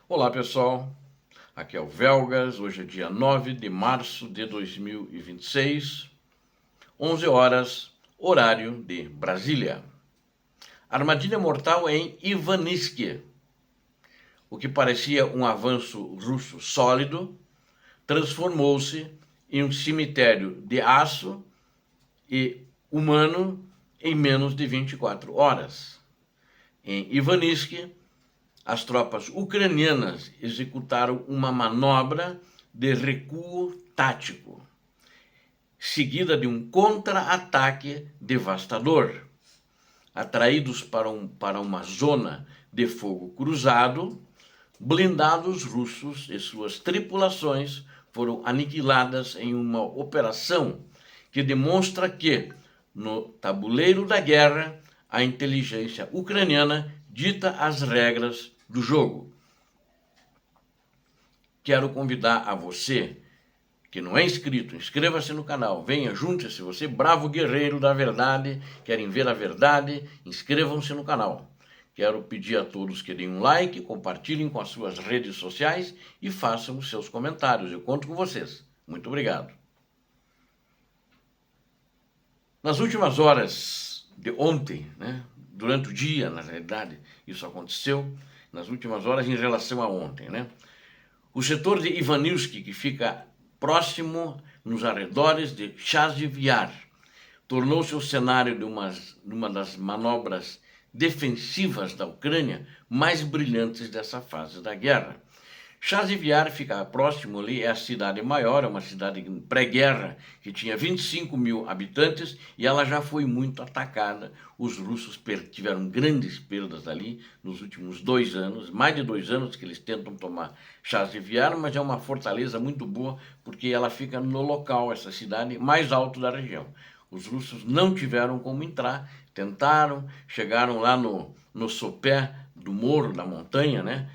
Olá pessoal, aqui é o Velgas, hoje é dia 9 de março de 2026, 11 horas, horário de Brasília. Armadilha mortal em Ivaniske. O que parecia um avanço russo sólido transformou-se em um cemitério de aço e humano em menos de 24 horas. Em Ivaniske, as tropas ucranianas executaram uma manobra de recuo tático, seguida de um contra-ataque devastador. Atraídos para uma zona de fogo cruzado, blindados russos e suas tripulações foram aniquiladas em uma operação que demonstra que, no tabuleiro da guerra, a inteligência ucraniana dita as regras do jogo. Quero convidar a você, que não é inscrito, inscreva-se no canal, venha, junte-se, você bravo guerreiro da verdade, querem ver a verdade, inscrevam-se no canal. Quero pedir a todos que deem um like, compartilhem com as suas redes sociais e façam os seus comentários. Eu conto com vocês. Muito obrigado. Nas últimas horas de ontem, durante o dia, na realidade, isso aconteceu, nas últimas horas em relação a ontem, o setor de Ivaniski, que fica próximo nos arredores de Chasiv Yar, tornou-se o cenário de uma das manobras defensivas da Ucrânia mais brilhantes dessa fase da guerra. Chasiv Yar fica próximo ali, é a cidade maior, é uma cidade pré-guerra que tinha 25 mil habitantes e ela já foi muito atacada. Os russos tiveram grandes perdas ali nos últimos 2 anos, mais de 2 anos que eles tentam tomar Chasiv Yar, mas é uma fortaleza muito boa porque ela fica no local, essa cidade mais alto da região. Os russos não tiveram como entrar, tentaram, chegaram lá no sopé do morro, da montanha,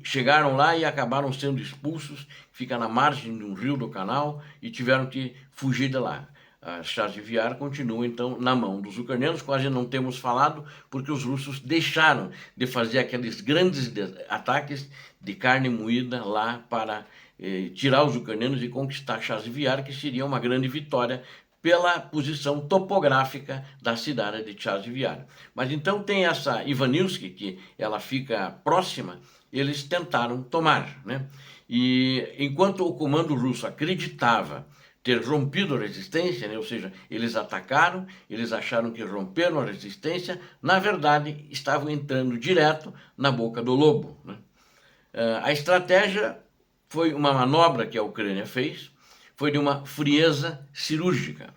chegaram lá e acabaram sendo expulsos, fica na margem de um rio do canal e tiveram que fugir de lá. A Chasiv Yar continua então na mão dos ucranianos, quase não temos falado, porque os russos deixaram de fazer aqueles grandes ataques de carne moída lá para tirar os ucranianos e conquistar Chasiv Yar, que seria uma grande vitória pela posição topográfica da cidade de Chasiv Yar. Mas então tem essa Ivaniski, que ela fica próxima, eles tentaram tomar, E enquanto o comando russo acreditava ter rompido a resistência, ou seja, eles atacaram, eles acharam que romperam a resistência, na verdade estavam entrando direto na boca do lobo. A estratégia foi uma manobra que a Ucrânia fez, foi de uma frieza cirúrgica.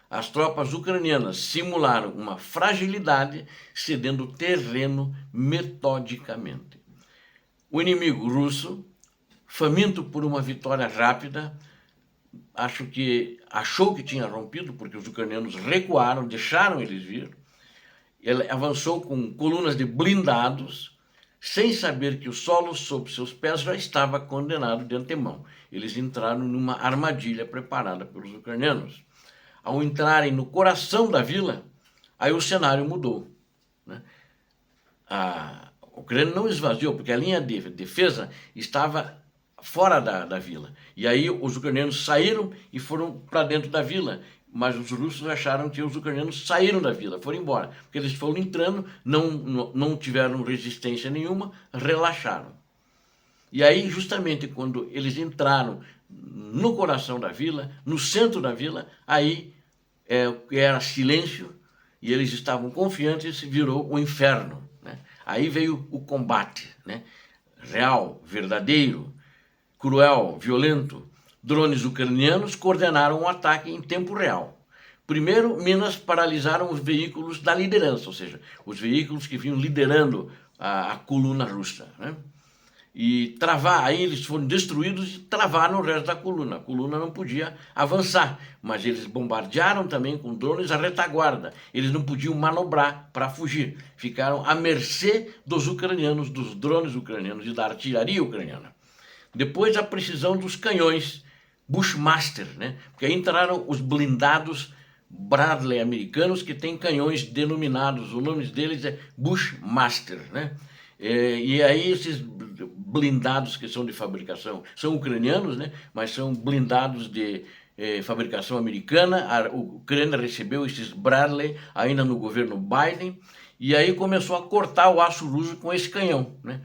As tropas ucranianas simularam uma fragilidade, cedendo terreno metodicamente. O inimigo russo, faminto por uma vitória rápida, achou que tinha rompido, porque os ucranianos recuaram, deixaram eles vir. Ele avançou com colunas de blindados, sem saber que o solo sob seus pés já estava condenado de antemão. Eles entraram numa armadilha preparada pelos ucranianos. Ao entrarem no coração da vila, aí o cenário mudou. A Ucrânia não esvaziou, porque a linha de defesa estava fora da vila. E aí os ucranianos saíram e foram para dentro da vila, mas os russos acharam que os ucranianos saíram da vila, foram embora, porque eles foram entrando, não tiveram resistência nenhuma, relaxaram. E aí, justamente quando eles entraram no coração da vila, no centro da vila, aí era silêncio e eles estavam confiantes, virou o inferno. Aí veio o combate, real, verdadeiro, cruel, violento. Drones ucranianos coordenaram um ataque em tempo real. Primeiro, Minas paralisaram os veículos da liderança, ou seja, os veículos que vinham liderando a coluna russa. E aí eles foram destruídos e travaram o resto da coluna. A coluna não podia avançar, mas eles bombardearam também com drones a retaguarda. Eles não podiam manobrar para fugir. Ficaram à mercê dos ucranianos, dos drones ucranianos e da artilharia ucraniana. Depois a precisão dos canhões Bushmaster, porque aí entraram os blindados Bradley americanos que têm canhões denominados, o nome deles é Bushmaster, E aí esses blindados que são de fabricação, são ucranianos, né? Mas são blindados de fabricação americana. A Ucrânia recebeu esses Bradley ainda no governo Biden, e aí começou a cortar o aço russo com esse canhão, né?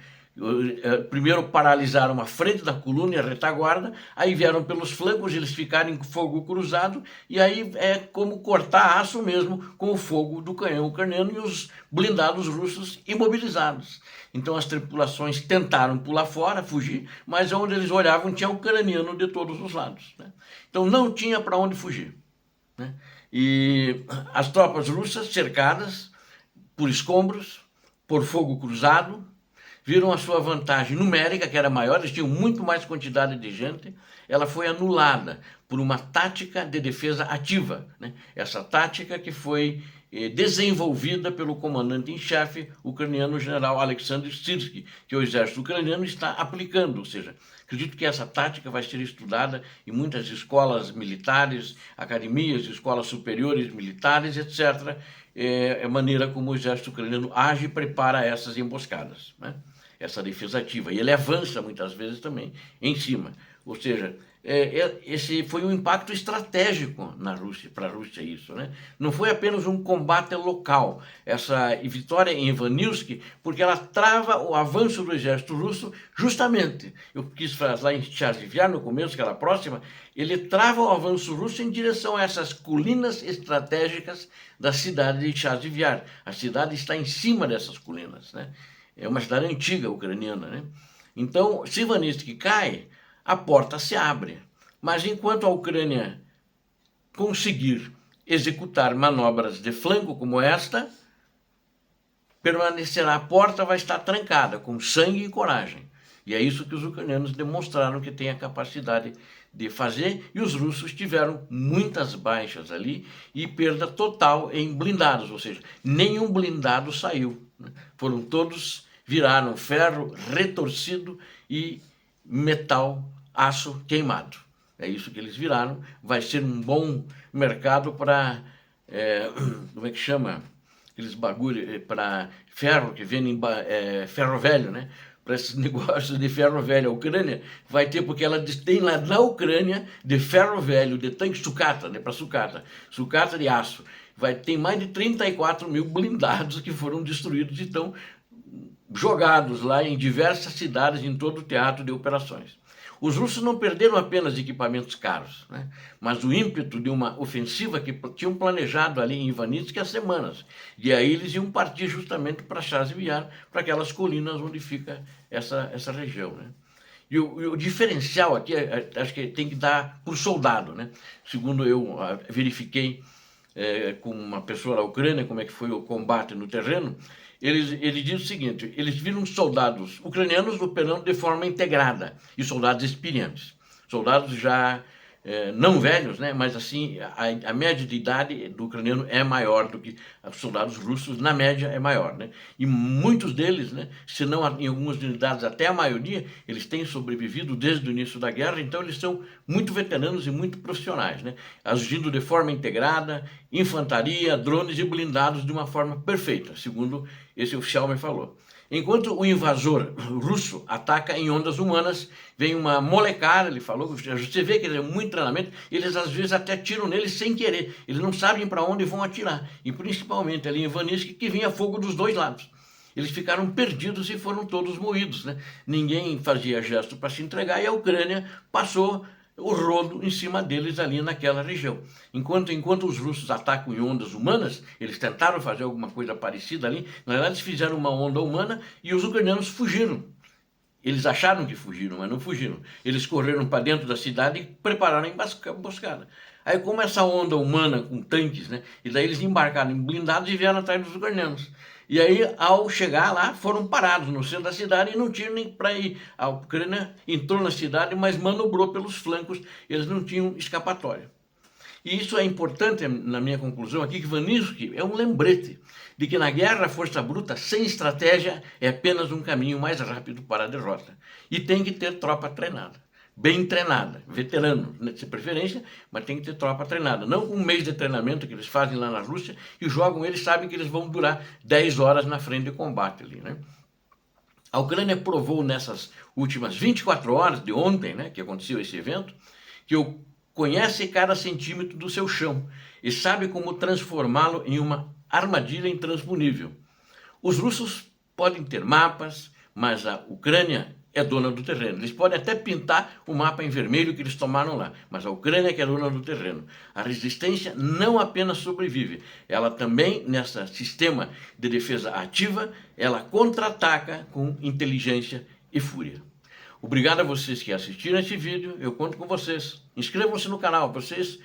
Primeiro paralisaram a frente da coluna e a retaguarda, aí vieram pelos flancos, eles ficaram em fogo cruzado, e aí é como cortar aço mesmo com o fogo do canhão ucraniano e os blindados russos imobilizados. Então as tripulações tentaram pular fora, fugir, mas onde eles olhavam tinha ucraniano de todos os lados, né? Então não tinha para onde fugir, né? E as tropas russas cercadas por escombros, por fogo cruzado, viram a sua vantagem numérica, que era maior, eles tinham muito mais quantidade de gente, ela foi anulada por uma tática de defesa ativa, né? Essa tática que foi desenvolvida pelo comandante em chefe ucraniano, o general Alexander Syrskyi, que o exército ucraniano está aplicando, ou seja, acredito que essa tática vai ser estudada em muitas escolas militares, academias, escolas superiores militares, etc., a maneira como o exército ucraniano age e prepara essas emboscadas, né? Essa defesa ativa. E ele avança muitas vezes também em cima. Ou seja, esse foi um impacto estratégico na Rússia, para a Rússia isso, né? Não foi apenas um combate local. Essa vitória em Ivanivsk, porque ela trava o avanço do exército russo justamente. Eu quis falar em Chasiv-Yar no começo, que era próxima, ele trava o avanço russo em direção a essas colinas estratégicas da cidade de Chasiv-Yar. A cidade está em cima dessas colinas, né? É uma cidade antiga ucraniana, né? Então, se Ivanivsk cai, a porta se abre. Mas enquanto a Ucrânia conseguir executar manobras de flanco como esta, permanecerá, a porta vai estar trancada, com sangue e coragem. E é isso que os ucranianos demonstraram que têm a capacidade de fazer, e os russos tiveram muitas baixas ali e perda total em blindados, ou seja, nenhum blindado saiu, né? Foram todos, viraram ferro retorcido e metal, aço queimado. É isso que eles viraram. Vai ser um bom mercado para, como é que chama? Aqueles bagulho para ferro que vendem ferro velho, né? Para esses negócios de ferro velho. A Ucrânia vai ter, porque ela tem lá na Ucrânia de ferro velho, de tanque sucata, né? Para sucata de aço. Tem mais de 34 mil blindados que foram destruídos e estão jogados lá em diversas cidades, em todo o teatro de operações. Os russos não perderam apenas equipamentos caros, né? Mas o ímpeto de uma ofensiva que tinham planejado ali em Ivanivsk há semanas. E aí eles iam partir justamente para Chasiv-Yar, para aquelas colinas onde fica essa região, né? E o diferencial aqui, acho que tem que dar por soldado, né? Segundo eu verifiquei com uma pessoa da Ucrânia como é que foi o combate no terreno, ele diz o seguinte: eles viram soldados ucranianos operando de forma integrada e soldados experientes, soldados já não velhos, né? Mas assim, a média de idade do ucraniano é maior do que os soldados russos, na média é maior, né? E muitos deles, né, se não em algumas unidades até a maioria, eles têm sobrevivido desde o início da guerra, então eles são muito veteranos e muito profissionais, né? Agindo de forma integrada, infantaria, drones e blindados de uma forma perfeita, segundo esse oficial me falou. Enquanto o invasor russo ataca em ondas humanas, vem uma molecada, ele falou, você vê que ele é muito treinamento, eles às vezes até atiram neles sem querer, eles não sabem para onde vão atirar, e principalmente ali em Ivanivsk, que vinha fogo dos dois lados. Eles ficaram perdidos e foram todos moídos, né? Ninguém fazia gesto para se entregar e a Ucrânia passou o rodo em cima deles ali naquela região. Enquanto os russos atacam em ondas humanas, eles tentaram fazer alguma coisa parecida ali, na verdade eles fizeram uma onda humana e os ucranianos fugiram. Eles acharam que fugiram, mas não fugiram. Eles correram para dentro da cidade e prepararam a emboscada. Aí como essa onda humana com tanques, né? E daí eles embarcaram em blindados e vieram atrás dos ucranianos. E aí, ao chegar lá, foram parados no centro da cidade e não tinham nem para ir. A Ucrânia entrou na cidade, mas manobrou pelos flancos, eles não tinham escapatória. E isso é importante, na minha conclusão aqui, que Ivanivsk é um lembrete de que na guerra, a força bruta, sem estratégia, é apenas um caminho mais rápido para a derrota. E tem que ter tropa treinada. Bem treinada, veterano, de preferência, mas tem que ter tropa treinada. Não com um mês de treinamento que eles fazem lá na Rússia e jogam, eles sabem que eles vão durar 10 horas na frente de combate ali, né? A Ucrânia provou nessas últimas 24 horas de ontem, né, que aconteceu esse evento, que conhece cada centímetro do seu chão e sabe como transformá-lo em uma armadilha intransponível. Os russos podem ter mapas, mas a Ucrânia é dona do terreno. Eles podem até pintar o mapa em vermelho que eles tomaram lá, mas a Ucrânia que é dona do terreno. A resistência não apenas sobrevive, ela também, nesse sistema de defesa ativa, ela contra-ataca com inteligência e fúria. Obrigado a vocês que assistiram esse vídeo, eu conto com vocês. Inscrevam-se no canal, vocês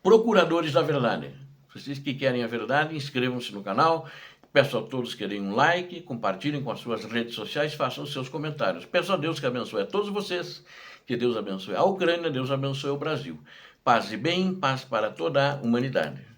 procuradores da verdade. Vocês que querem a verdade, inscrevam-se no canal. Peço a todos que deem um like, compartilhem com as suas redes sociais, façam os seus comentários. Peço a Deus que abençoe a todos vocês, que Deus abençoe a Ucrânia, Deus abençoe o Brasil. Paz e bem, paz para toda a humanidade.